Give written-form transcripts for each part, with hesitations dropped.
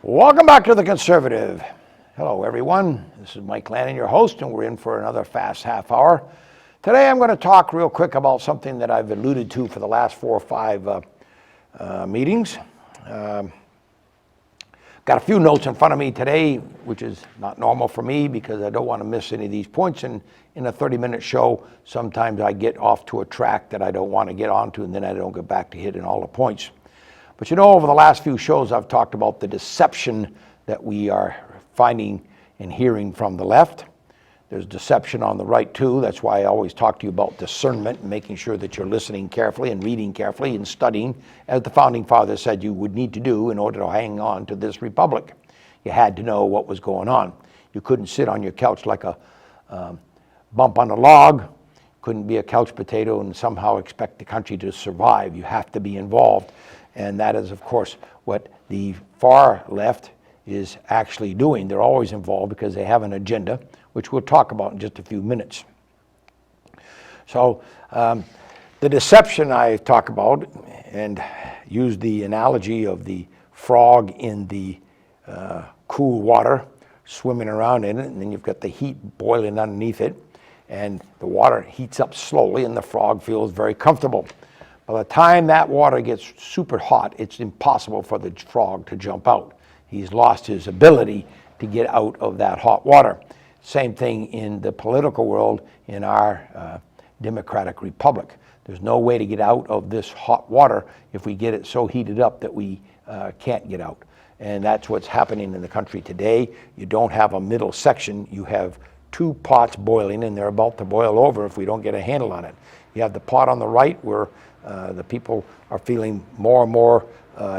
Welcome back to The Conservative. Hello, everyone. This is Mike Lannon, your host, and we're in for another fast half hour. Today, I'm going to talk real quick about something that I've alluded to for the last 4 or 5 meetings. Got a few notes in front of me today, which is not normal for me because I don't want to miss any of these points. And in a 30-minute show, sometimes I get off to a track that I don't want to get onto, and then I don't get back to hitting all the points. But you know, over the last few shows, I've talked about the deception that we are finding and hearing from the left. There's deception on the right, too. That's why I always talk to you about discernment and making sure that you're listening carefully and reading carefully and studying, as the Founding Fathers said you would need to do in order to hang on to this republic. You had to know what was going on. You couldn't sit on your couch like a bump on a log. Couldn't be a couch potato and somehow expect the country to survive. You have to be involved. And that is, of course, what the far left is actually doing. They're always involved because they have an agenda, which we'll talk about in just a few minutes. So the deception I talk about, and use the analogy of the frog in the cool water, swimming around in it, and then you've got the heat boiling underneath it, and the water heats up slowly, and the frog feels very comfortable. By the time that water gets super hot, it's impossible for the frog to jump out. He's lost his ability to get out of that hot water. Same thing in the political world in our democratic republic. There's no way to get out of this hot water if we get it so heated up that we can't get out. And that's what's happening in the country today. You don't have a middle section. You have 2 pots boiling, and they're about to boil over if we don't get a handle on it. You have the pot on the right where the people are feeling more and more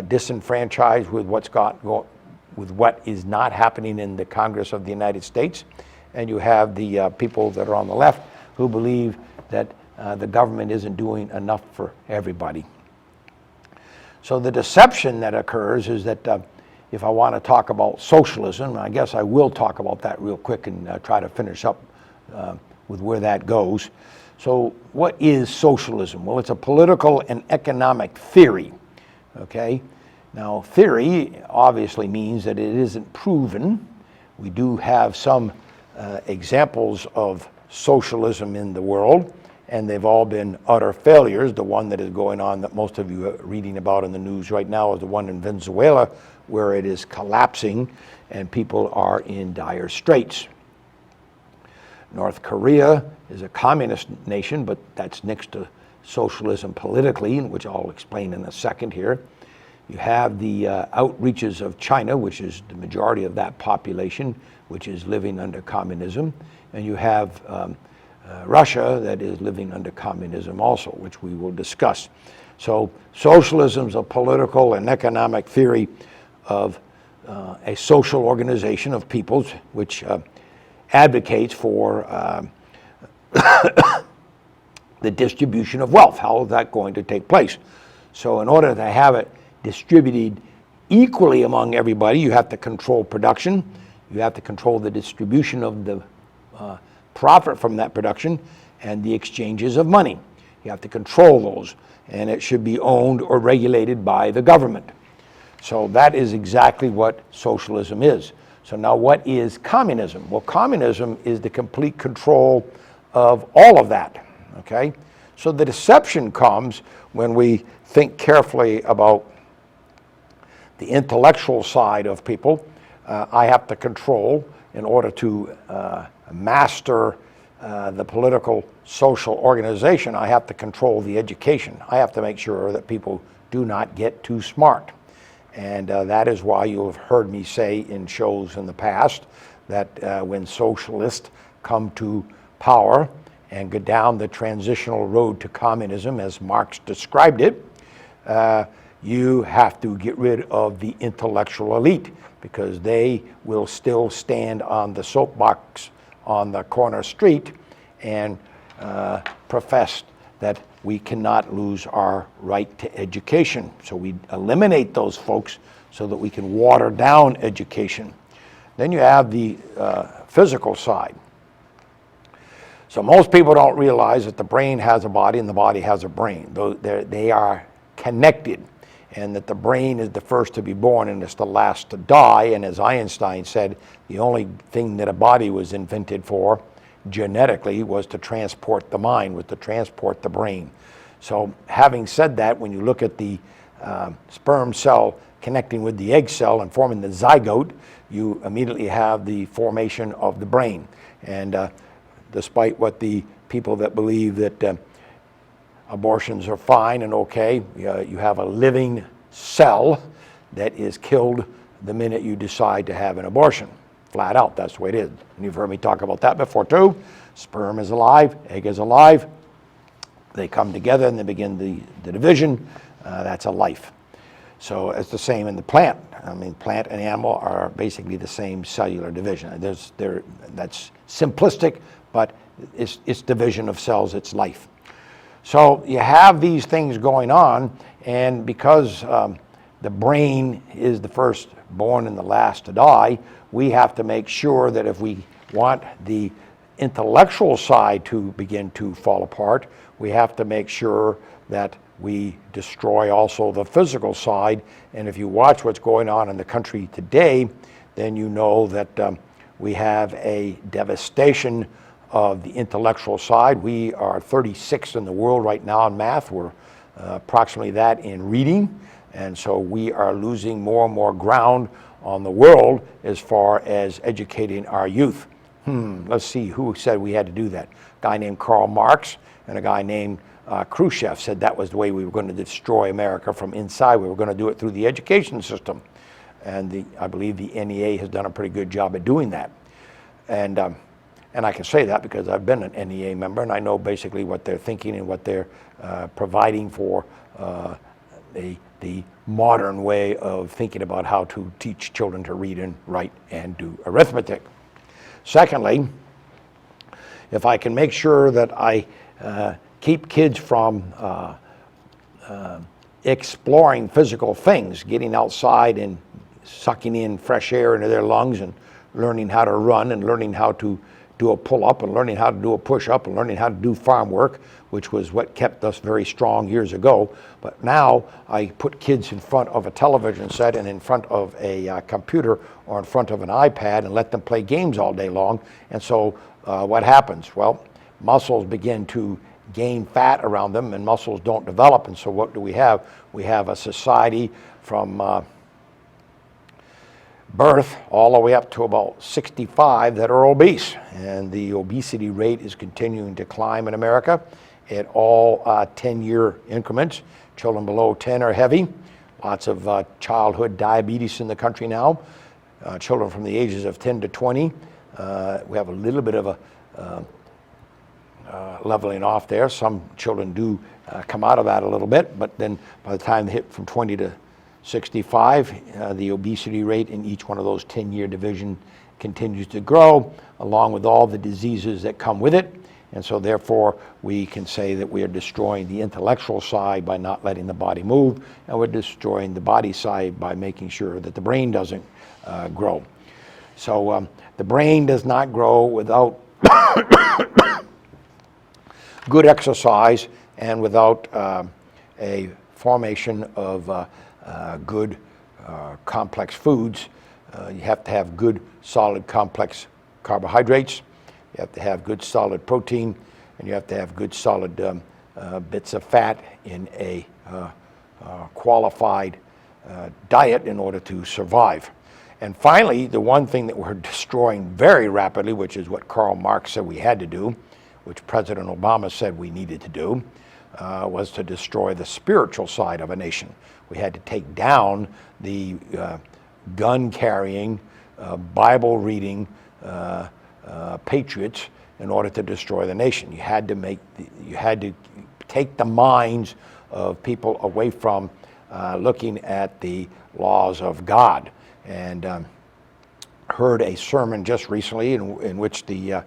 disenfranchised with with what is not happening in the Congress of the United States. And you have the people that are on the left who believe that the government isn't doing enough for everybody. So the deception that occurs is that if I want to talk about socialism, I guess I will talk about that real quick and try to finish up with where that goes. So what is socialism? Well, it's a political and economic theory, okay? Now, theory obviously means that it isn't proven. We do have some examples of socialism in the world, and they've all been utter failures. The one that is going on that most of you are reading about in the news right now is the one in Venezuela, where it is collapsing and people are in dire straits. North Korea is a communist nation, but that's next to socialism politically, which I'll explain in a second here. You have the outreaches of China, which is the majority of that population, which is living under communism. And you have Russia that is living under communism also, which we will discuss. So socialism is a political and economic theory of a social organization of peoples, which advocates for the distribution of wealth. How is that going to take place? So in order to have it distributed equally among everybody, you have to control production, you have to control the distribution of the profit from that production, and the exchanges of money. You have to control those, and it should be owned or regulated by the government. So that is exactly what socialism is. So now what is communism? Well, communism is the complete control of all of that, okay? So the deception comes when we think carefully about the intellectual side of people. I have to control in order to master the political social organization. I have to control the education. I have to make sure that people do not get too smart. And that is why you'll have heard me say in shows in the past that when socialists come to power and go down the transitional road to communism, as Marx described it, you have to get rid of the intellectual elite because they will still stand on the soapbox on the corner street and profess that we cannot lose our right to education. So we eliminate those folks so that we can water down education. Then you have the physical side. So most people don't realize that the brain has a body and the body has a brain. They are connected. and that the brain is the first to be born and it's the last to die. And as Einstein said, the only thing that a body was invented for genetically was to transport the mind, was to transport the brain. So having said that, when you look at the sperm cell connecting with the egg cell and forming the zygote, you immediately have the formation of the brain. And despite what the people that believe that abortions are fine and okay, you have a living cell that is killed the minute you decide to have an abortion. Flat out, that's the way it is. And you've heard me talk about that before too. Sperm is alive, egg is alive. They come together and they begin the division. That's a life. So it's the same in the plant. I mean, plant and animal are basically the same cellular division. That's simplistic, but it's division of cells, it's life. So you have these things going on, and because the brain is the first born and the last to die, we have to make sure that if we want the intellectual side to begin to fall apart, we have to make sure that we destroy also the physical side. And if you watch what's going on in the country today, then you know that we have a devastation of the intellectual side. We are 36th in the world right now in math. We're approximately that in reading. And so we are losing more and more ground on the world as far as educating our youth. Let's see who said we had to do that. A guy named Karl Marx and a guy named Khrushchev said that was the way we were going to destroy America from inside. We were going to do it through the education system. And I believe the NEA has done a pretty good job at doing that. And I can say that because I've been an NEA member and I know basically what they're thinking and what they're providing for the modern way of thinking about how to teach children to read and write and do arithmetic. Secondly, if I can make sure that I keep kids from exploring physical things, getting outside and sucking in fresh air into their lungs and learning how to run and learning how to do a pull-up and learning how to do a push-up and learning how to do farm work, which was what kept us very strong years ago. But now I put kids in front of a television set and in front of a computer or in front of an iPad and let them play games all day long. And so what happens? Well, muscles begin to gain fat around them and muscles don't develop. And so what do we have? We have a society from birth all the way up to about 65 that are obese, and the obesity rate is continuing to climb in America at all 10-year increments. Children below 10 are heavy. Lots of childhood diabetes in the country now. Children from the ages of 10 to 20, we have a little bit of a leveling off there. Some children do come out of that a little bit, but then by the time they hit from 20 to 65, the obesity rate in each one of those 10-year division continues to grow, along with all the diseases that come with it. And so therefore, we can say that we are destroying the intellectual side by not letting the body move, and we're destroying the body side by making sure that the brain doesn't grow. So the brain does not grow without good exercise and without a formation of good complex foods. You have to have good solid complex carbohydrates, you have to have good solid protein, and you have to have good solid bits of fat in a qualified diet in order to survive. And finally, the one thing that we're destroying very rapidly, which is what Karl Marx said we had to do, which President Obama said we needed to do, was to destroy the spiritual side of a nation. We had to take down the gun-carrying, Bible-reading patriots in order to destroy the nation. You had to take the minds of people away from looking at the laws of God. And heard a sermon just recently in which the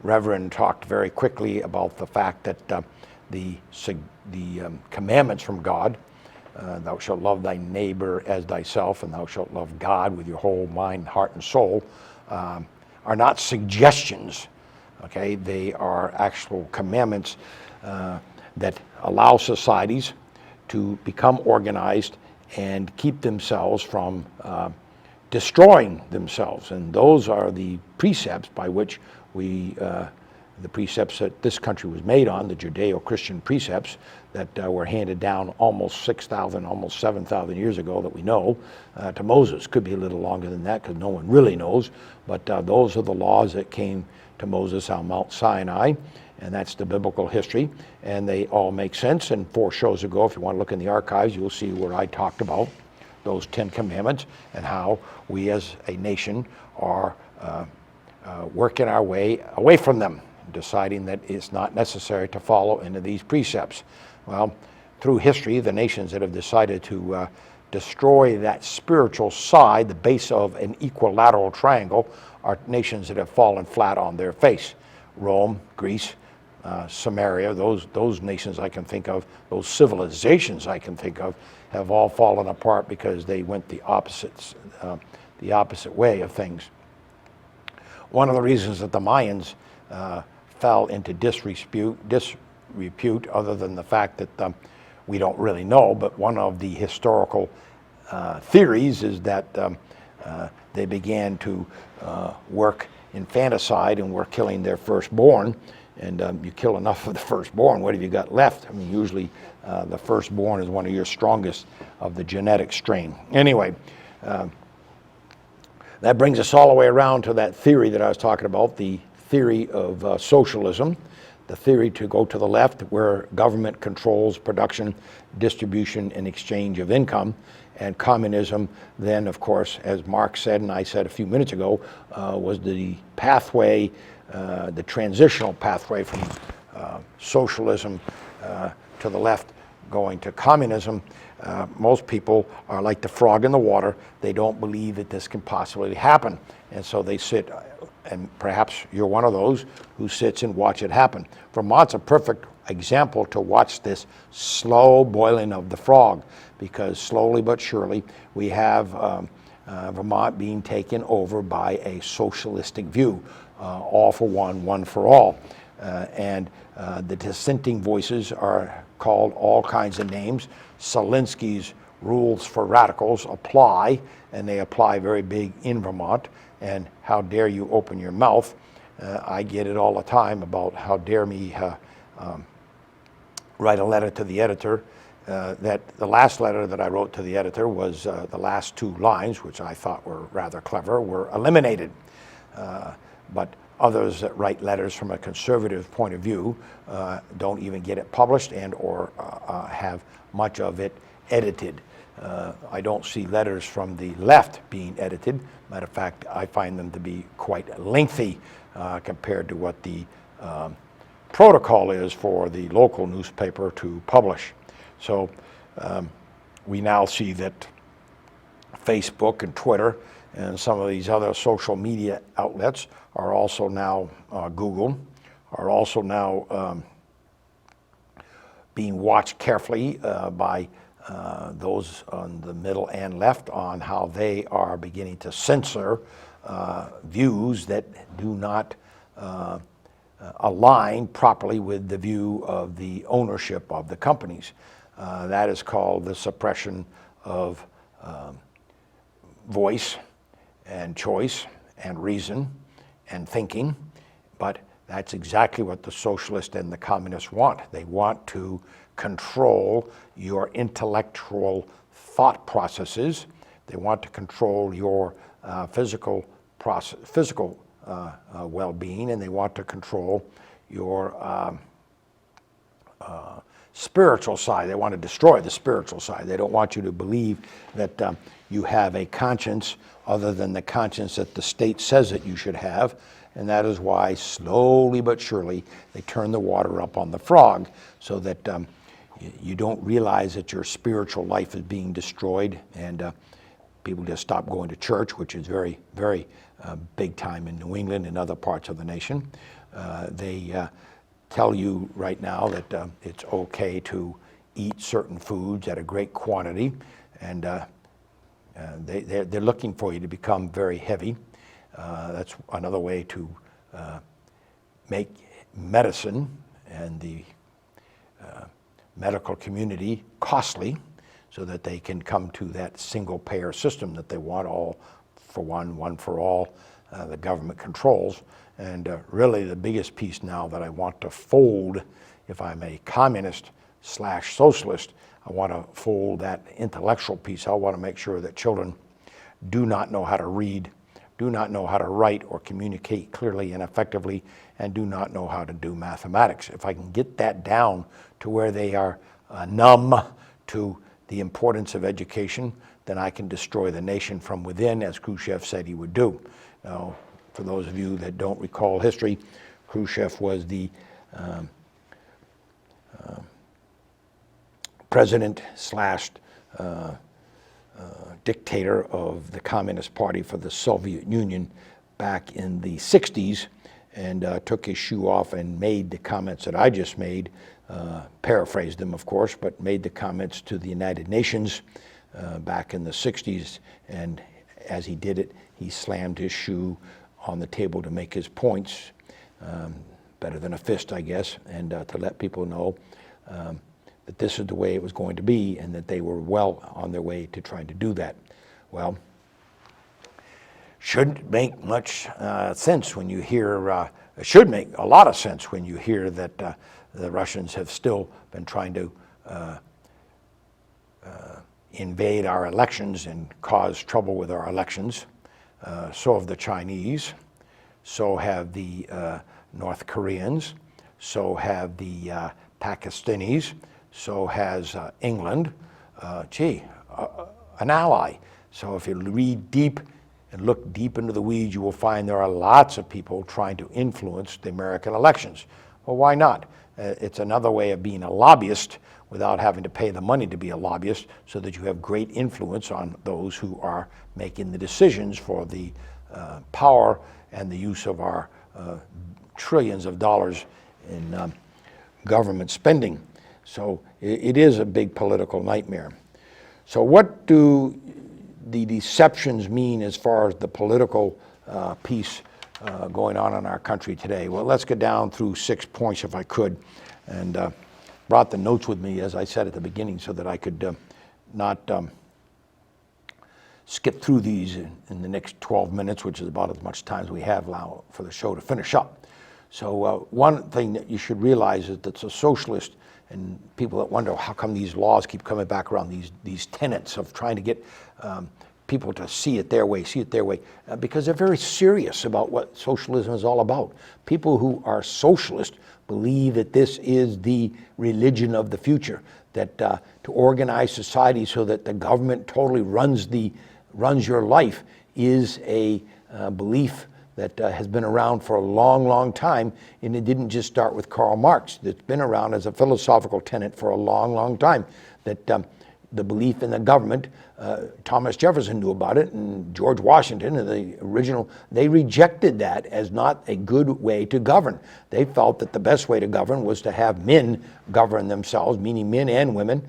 Reverend talked very quickly about the fact that the commandments from God, thou shalt love thy neighbor as thyself, and thou shalt love God with your whole mind, heart, and soul, are not suggestions. Okay, they are actual commandments that allow societies to become organized and keep themselves from destroying themselves. And those are the precepts by which the precepts that this country was made on, the Judeo-Christian precepts that were handed down almost 6,000, almost 7,000 years ago that we know, to Moses. Could be a little longer than that because no one really knows, but those are the laws that came to Moses on Mount Sinai, and that's the biblical history, and they all make sense. And 4 shows ago, if you want to look in the archives, you'll see where I talked about those 10 commandments and how we as a nation are working our way away from them, deciding that it's not necessary to follow any of these precepts. Well, through history, the nations that have decided to destroy that spiritual side, the base of an equilateral triangle, are nations that have fallen flat on their face. Rome, Greece, Samaria, those nations I can think of, those civilizations I can think of, have all fallen apart because they went the opposite way of things. One of the reasons that the Mayans fell into disrepute, other than the fact that we don't really know, but one of the historical theories is that they began to work infanticide and were killing their firstborn. And you kill enough of the firstborn, what have you got left? I mean, usually the firstborn is one of your strongest of the genetic strain. Anyway, that brings us all the way around to that theory that I was talking about, the theory of socialism, the theory to go to the left where government controls production, distribution, and exchange of income. And communism then, of course, as Marx said and I said a few minutes ago, was the pathway, the transitional pathway from socialism to the left going to communism. Most people are like the frog in the water. They don't believe that this can possibly happen. And so they sit, and perhaps you're one of those who sits and watch it happen. Vermont's a perfect example to watch this slow boiling of the frog, because slowly but surely we have Vermont being taken over by a socialistic view, all for one, one for all. And the dissenting voices are called all kinds of names. Solinsky's rules for radicals apply, and they apply very big in Vermont. And how dare you open your mouth? I get it all the time about how dare me write a letter to the editor. That the last letter that I wrote to the editor was the last 2 lines, which I thought were rather clever, were eliminated. But others that write letters from a conservative point of view don't even get it published and or have much of it edited. I don't see letters from the left being edited. Matter of fact, I find them to be quite lengthy compared to what the protocol is for the local newspaper to publish. So we now see that Facebook and Twitter and some of these other social media outlets are also now, Google, are also now being watched carefully by those on the middle and left on how they are beginning to censor views that do not align properly with the view of the ownership of the companies. That is called the suppression of voice and choice and reason and thinking, but that's exactly what the socialists and the communists want. They want to control your intellectual thought processes. They want to control your physical well-being, and they want to control your spiritual side. They want to destroy the spiritual side. They don't want you to believe that you have a conscience other than the conscience that the state says that you should have. And that is why slowly but surely they turn the water up on the frog so that you don't realize that your spiritual life is being destroyed, and people just stop going to church, which is very, very big time in New England and other parts of the nation. They tell you right now that it's okay to eat certain foods at a great quantity, and they're looking for you to become very heavy. That's another way to make medicine and the medical community costly so that they can come to that single payer system that they want, all for one for all, the government controls. And really the biggest piece now that I want to fold, if I'm a communist / socialist, I want to fold that intellectual piece. I want to make sure that children do not know how to read, do not know how to write or communicate clearly and effectively, and do not know how to do mathematics. If I can get that down to where they are numb to the importance of education, then I can destroy the nation from within, as Khrushchev said he would do. Now, for those of you that don't recall history, Khrushchev was the president / dictator of the Communist Party for the Soviet Union back in the 60s, and took his shoe off and made the comments that I just made, paraphrased them of course, but made the comments to the United Nations back in the 60s, and as he did it, he slammed his shoe on the table to make his points, better than a fist, I guess, and to let people know that this is the way it was going to be, and that they were well on their way to trying to do that. Well, shouldn't make much sense when you hear, it should make a lot of sense when you hear that the Russians have still been trying to invade our elections and cause trouble with our elections. So have the Chinese, so have the North Koreans, so have the Pakistanis, so has England, an ally. So if you read deep and look deep into the weeds, you will find there are lots of people trying to influence the American elections. Well, why not? It's another way of being a lobbyist without having to pay the money to be a lobbyist, so that you have great influence on those who are making the decisions for the power and the use of our trillions of dollars in government spending. So it is a big political nightmare. So what do the deceptions mean as far as the political piece going on in our country today? Well, let's get down through 6 points if I could, and brought the notes with me, as I said at the beginning, so that I could not skip through these in the next 12 minutes, which is about as much time as we have now for the show to finish up. So one thing that you should realize is that the socialist and people that wonder how come these laws keep coming back around, these tenets of trying to get people to see it their way, because they're very serious about what socialism is all about. People who are socialist believe that this is the religion of the future, that to organize society so that the government totally runs your life is a belief that has been around for a long, long time, and it didn't just start with Karl Marx. It's been around as a philosophical tenet for a long, long time, that the belief in the government, Thomas Jefferson knew about it, and George Washington, and the original, they rejected that as not a good way to govern. They felt that the best way to govern was to have men govern themselves, meaning men and women.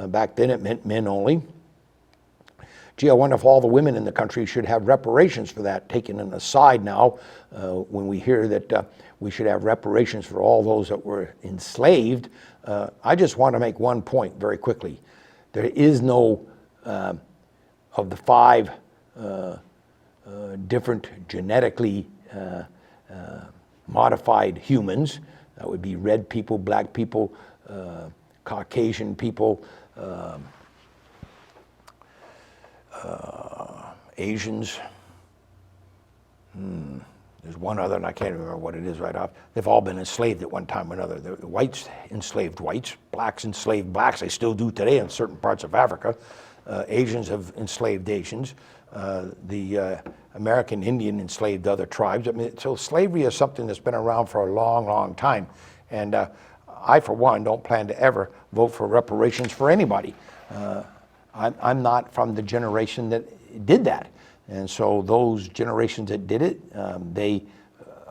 Back then it meant men only. Gee, I wonder if all the women in the country should have reparations for that, taking an aside now when we hear that we should have reparations for all those that were enslaved. I just want to make one point very quickly. There is no, of the 5 different genetically modified humans, that would be red people, black people, Caucasian people, Asians. There's one other, and I can't remember what it is right off. They've all been enslaved at one time or another. The whites enslaved whites, blacks enslaved blacks. They still do today in certain parts of Africa. Asians have enslaved Asians. The American Indian enslaved other tribes. I mean, so slavery is something that's been around for a long, long time. And I, for one, don't plan to ever vote for reparations for anybody. I'm not from the generation that did that. And so those generations that did it, they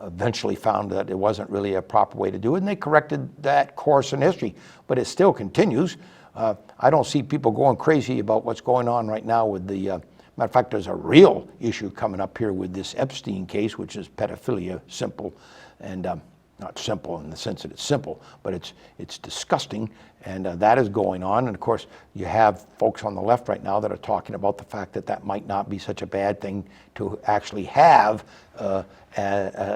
eventually found that it wasn't really a proper way to do it, and they corrected that course in history. But it still continues. I don't see people going crazy about what's going on right now with the, matter of fact, there's a real issue coming up here with this Epstein case, which is pedophilia, simple. And not simple in the sense that it's simple, but it's disgusting, and that is going on. And of course, you have folks on the left right now that are talking about the fact that that might not be such a bad thing to actually have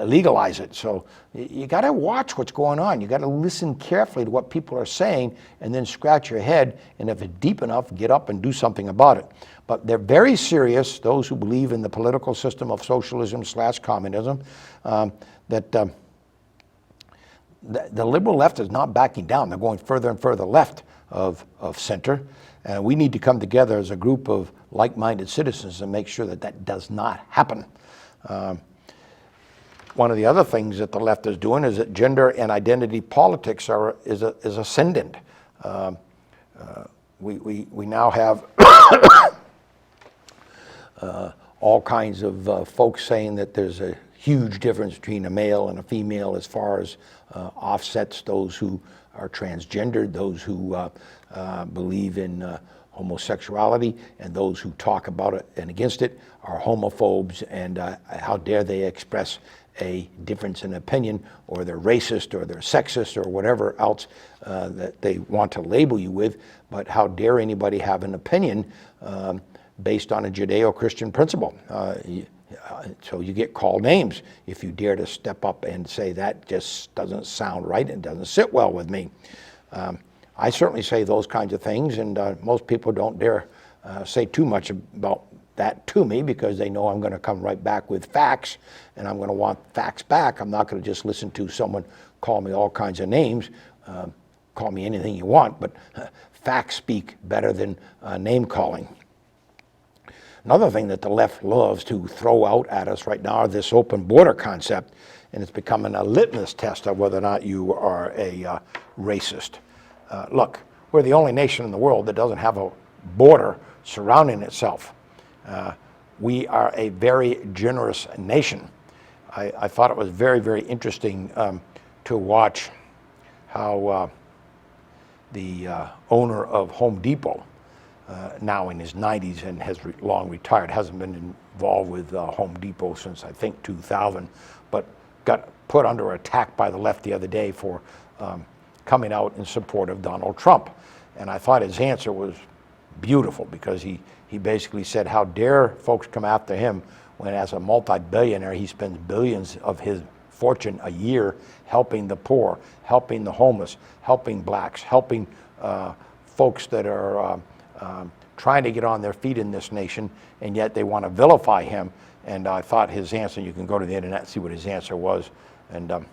legalize it. So you got to watch what's going on. You got to listen carefully to what people are saying, and then scratch your head, and if it's deep enough, get up and do something about it. But they're very serious, those who believe in the political system of socialism/communism, that the liberal left is not backing down. They're going further and further left of center. And we need to come together as a group of like-minded citizens and make sure that that does not happen. One of the other things that the left is doing is that gender and identity politics is ascendant. We now have all kinds of folks saying that there's a huge difference between a male and a female as far as offsets those who are transgendered, those who believe in homosexuality, and those who talk about it and against it are homophobes, and how dare they express a difference in opinion, or they're racist, or they're sexist, or whatever else that they want to label you with. But how dare anybody have an opinion based on a Judeo-Christian principle? So you get called names if you dare to step up and say that just doesn't sound right and doesn't sit well with me. I certainly say those kinds of things, and most people don't dare say too much about that to me, because they know I'm going to come right back with facts, and I'm going to want facts back. I'm not going to just listen to someone call me all kinds of names. Call me anything you want, but facts speak better than name calling. Another thing that the left loves to throw out at us right now is this open border concept, and it's becoming a litmus test of whether or not you are a racist. Look, we're the only nation in the world that doesn't have a border surrounding itself. We are a very generous nation. I thought it was very, very interesting to watch how the owner of Home Depot, now in his 90s and has long retired, hasn't been involved with Home Depot since I think 2000, but got put under attack by the left the other day for coming out in support of Donald Trump. And I thought his answer was beautiful, because he basically said, how dare folks come after him when, as a multi-billionaire, he spends billions of his fortune a year helping the poor, helping the homeless, helping blacks, helping folks that are trying to get on their feet in this nation, and yet they want to vilify him. And I thought his answer, you can go to the internet and see what his answer was, and I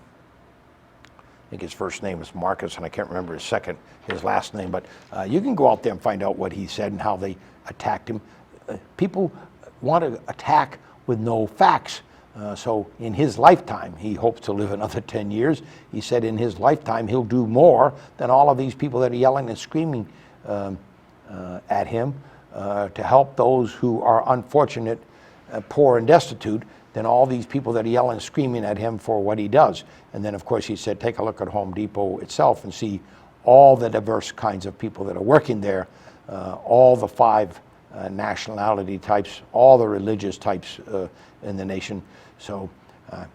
think his first name was Marcus, and I can't remember his last name, but you can go out there and find out what he said and how they attacked him. People want to attack with no facts. So in his lifetime, he hopes to live another 10 years. He said in his lifetime he'll do more than all of these people that are yelling and screaming at him to help those who are unfortunate, poor and destitute, than all these people that are yelling and screaming at him for what he does. And then of course he said, take a look at Home Depot itself and see all the diverse kinds of people that are working there, all the 5 nationality types, all the religious types in the nation. So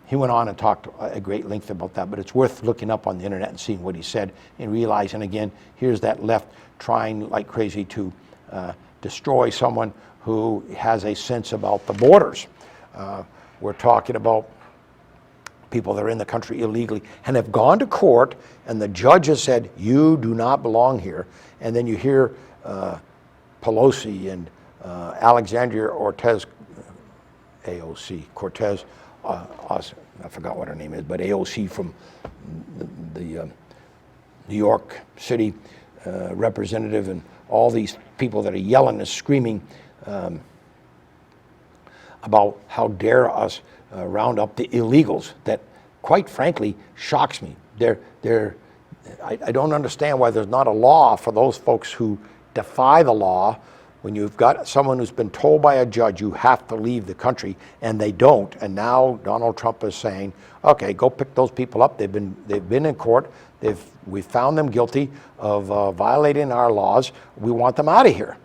he went on and talked at great length about that, but it's worth looking up on the internet and seeing what he said and realizing, again, here's that left trying like crazy to destroy someone who has a sense about the borders. We're talking about people that are in the country illegally and have gone to court, and the judge has said, you do not belong here. And then you hear Pelosi and Alexandria Cortez, I forgot what her name is, but AOC from the New York City representative, and all these people that are yelling and screaming about how dare us round up the illegals. That, quite frankly, shocks me. I don't understand why there's not a law for those folks who defy the law. When you've got someone who's been told by a judge you have to leave the country, and they don't, and now Donald Trump is saying, okay, go pick those people up. They've been in court. We found them guilty of violating our laws. We want them out of here.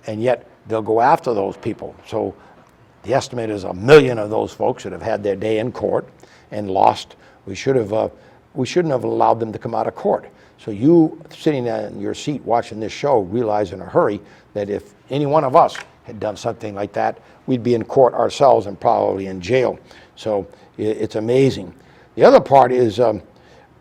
And yet they'll go after those people. So the estimate is 1 million of those folks that have had their day in court and lost. We should have we shouldn't have allowed them to come out of court. So you sitting in your seat watching this show realize in a hurry that if any one of us had done something like that, we'd be in court ourselves and probably in jail. So it's amazing. The other part is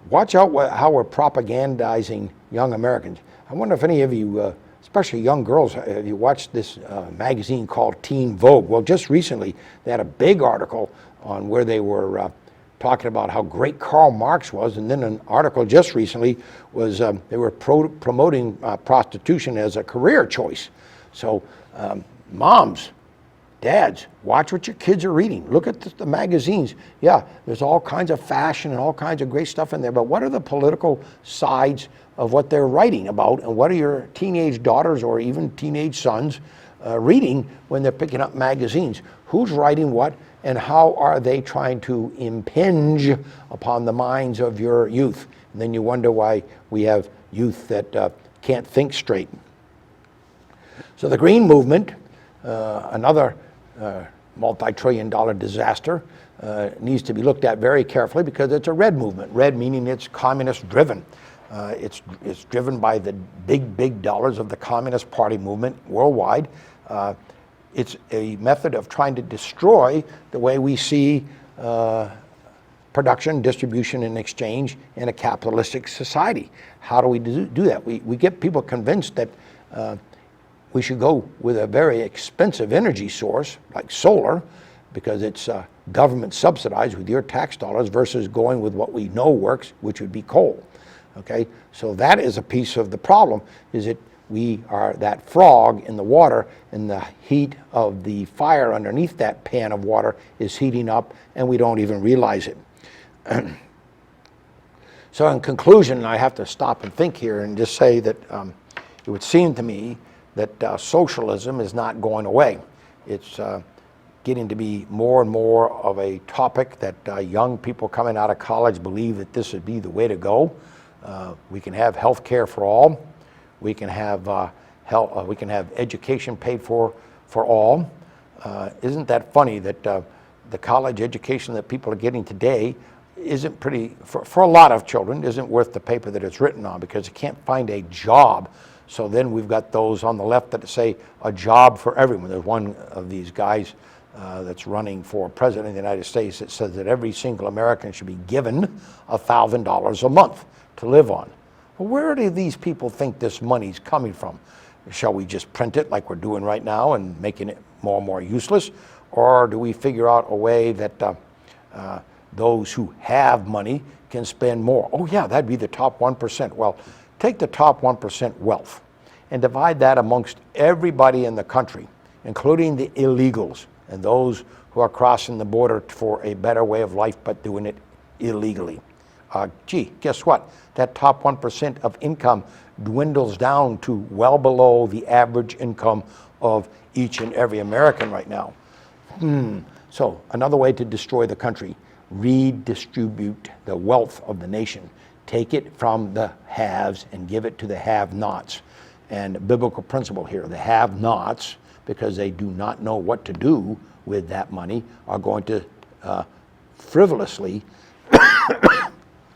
watch out how we're propagandizing young Americans. I wonder if any of you, especially young girls, have you watched this magazine called Teen Vogue? Well, just recently they had a big article on where they were talking about how great Karl Marx was, and then an article just recently was they were promoting prostitution as a career choice. So moms, dads, watch what your kids are reading. Look at the magazines. Yeah, there's all kinds of fashion and all kinds of great stuff in there, but what are the political sides of what they're writing about, and what are your teenage daughters or even teenage sons reading when they're picking up magazines? Who's writing what, and how are they trying to impinge upon the minds of your youth? And then you wonder why we have youth that can't think straight. So the Green Movement, another multi-trillion-dollar disaster, needs to be looked at very carefully because it's a red movement. Red meaning it's communist-driven. It's driven by the big dollars of the Communist Party movement worldwide. It's a method of trying to destroy the way we see production, distribution, and exchange in a capitalistic society. How do we do that? We get people convinced that we should go with a very expensive energy source like solar because it's government subsidized with your tax dollars versus going with what we know works, which would be coal. Okay, so that is a piece of the problem, is that we are that frog in the water, and the heat of the fire underneath that pan of water is heating up, and we don't even realize it. So in conclusion, I have to stop and think here and just say that it would seem to me that socialism is not going away. It's getting to be more and more of a topic that young people coming out of college believe that this would be the way to go. We can have health care for all. We can have we can have education paid for all. Isn't that funny that the college education that people are getting today isn't pretty, for a lot of children, isn't worth the paper that it's written on because you can't find a job. So then we've got those on the left that say a job for everyone. There's one of these guys that's running for president of the United States that says that every single American should be given $1,000 a month to live on. Well, where do these people think this money's coming from? Shall we just print it like we're doing right now and making it more and more useless? Or do we figure out a way that those who have money can spend more? Oh yeah, that'd be the top 1%. Well, take the top 1% wealth and divide that amongst everybody in the country, including the illegals and those who are crossing the border for a better way of life but doing it illegally. Gee, guess what? That top 1% of income dwindles down to well below the average income of each and every American right now. So another way to destroy the country: redistribute the wealth of the nation. Take it from the haves and give it to the have-nots. And a biblical principle here: the have-nots, because they do not know what to do with that money, are going to frivolously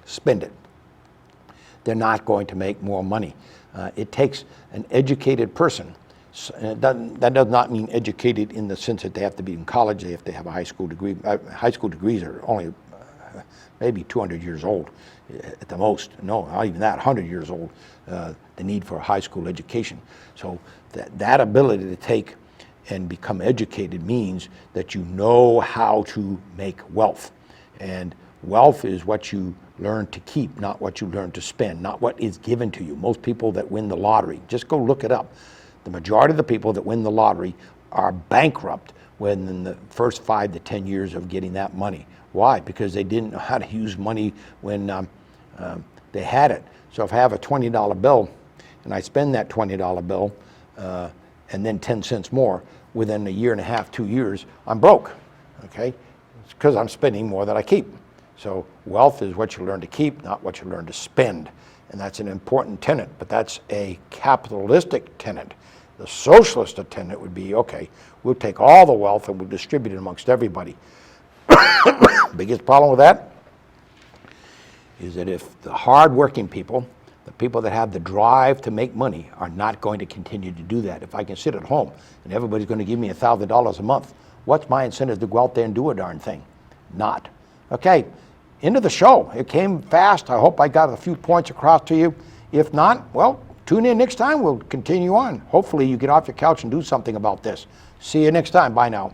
spend it. They're not going to make more money. It takes an educated person. And that does not mean educated in the sense that they have to be in college, they have to have a high school degree. High school degrees are only maybe 200 years old at the most. No, not even that, 100 years old, the need for a high school education. So that ability to take and become educated means that you know how to make wealth. And wealth is what you learn to keep, not what you learn to spend, not what is given to you. Most people that win the lottery, just go look it up. The majority of the people that win the lottery are bankrupt within the first 5 to 10 years of getting that money. Why? Because they didn't know how to use money when they had it. So if I have a $20 bill and I spend that $20 bill and then 10 cents more, within a year and a half, 2 years, I'm broke, okay? It's because I'm spending more than I keep. So wealth is what you learn to keep, not what you learn to spend. And that's an important tenet, but that's a capitalistic tenet. The socialist tenet would be, okay, we'll take all the wealth and we'll distribute it amongst everybody. Biggest problem with that is that if the hard-working people, the people that have the drive to make money, are not going to continue to do that. If I can sit at home and everybody's going to give me $1,000 a month, what's my incentive to go out there and do a darn thing? Not. Okay, into the show. It came fast. I hope I got a few points across to you. If not, well, tune in next time. We'll continue on. Hopefully you get off your couch and do something about this. See you next time. Bye now.